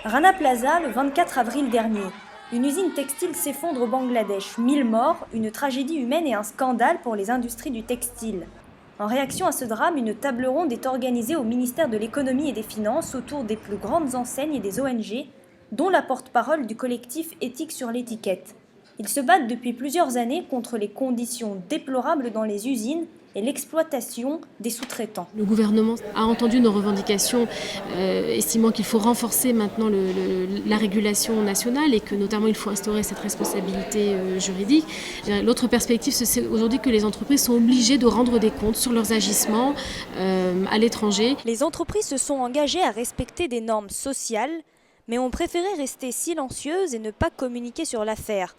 Rana Plaza, le 24 avril dernier. Une usine textile s'effondre au Bangladesh. 1000 morts, une tragédie humaine et un scandale pour les industries du textile. En réaction à ce drame, une table ronde est organisée au ministère de l'Économie et des Finances autour des plus grandes enseignes et des ONG, dont la porte-parole du collectif Éthique sur l'étiquette. Ils se battent depuis plusieurs années contre les conditions déplorables dans les usines et l'exploitation des sous-traitants. Le gouvernement a entendu nos revendications, estimant qu'il faut renforcer maintenant la régulation nationale et que notamment il faut instaurer cette responsabilité juridique. L'autre perspective, c'est aujourd'hui que les entreprises sont obligées de rendre des comptes sur leurs agissements à l'étranger. Les entreprises se sont engagées à respecter des normes sociales, mais ont préféré rester silencieuses et ne pas communiquer sur l'affaire.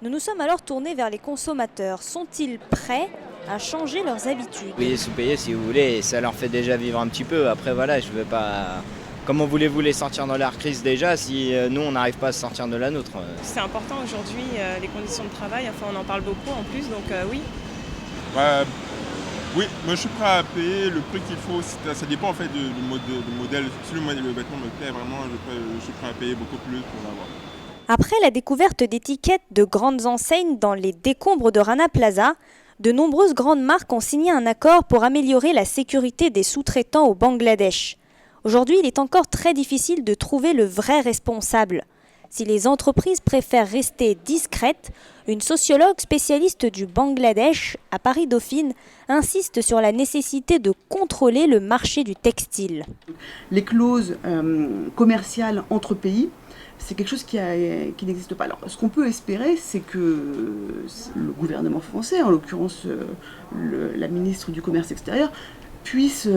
Nous nous sommes alors tournés vers les consommateurs. Sont-ils prêts à changer leurs habitudes? Oui, sous-payés si vous voulez, ça leur fait déjà vivre un petit peu. Après voilà, je veux pas... Comment voulez-vous les sortir dans leur crise déjà si nous on n'arrive pas à se sortir de la nôtre? C'est important aujourd'hui, les conditions de travail, enfin on en parle beaucoup en plus, donc oui. Oui, moi je suis prêt à payer le prix qu'il faut, ça dépend en fait du modèle. Si le vêtement me plaît vraiment, je suis prêt à payer beaucoup plus pour l'avoir. Après la découverte d'étiquettes de grandes enseignes dans les décombres de Rana Plaza, de nombreuses grandes marques ont signé un accord pour améliorer la sécurité des sous-traitants au Bangladesh. Aujourd'hui, il est encore très difficile de trouver le vrai responsable. Si les entreprises préfèrent rester discrètes, une sociologue spécialiste du Bangladesh à Paris-Dauphine insiste sur la nécessité de contrôler le marché du textile. Les clauses commerciales entre pays, c'est quelque chose qui n'existe pas. Alors, ce qu'on peut espérer, c'est que le gouvernement français, en l'occurrence la ministre du Commerce extérieur, puisse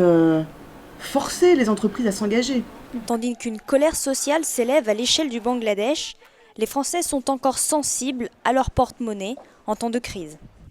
forcer les entreprises à s'engager. Tandis qu'une colère sociale s'élève à l'échelle du Bangladesh, les Français sont encore sensibles à leur porte-monnaie en temps de crise.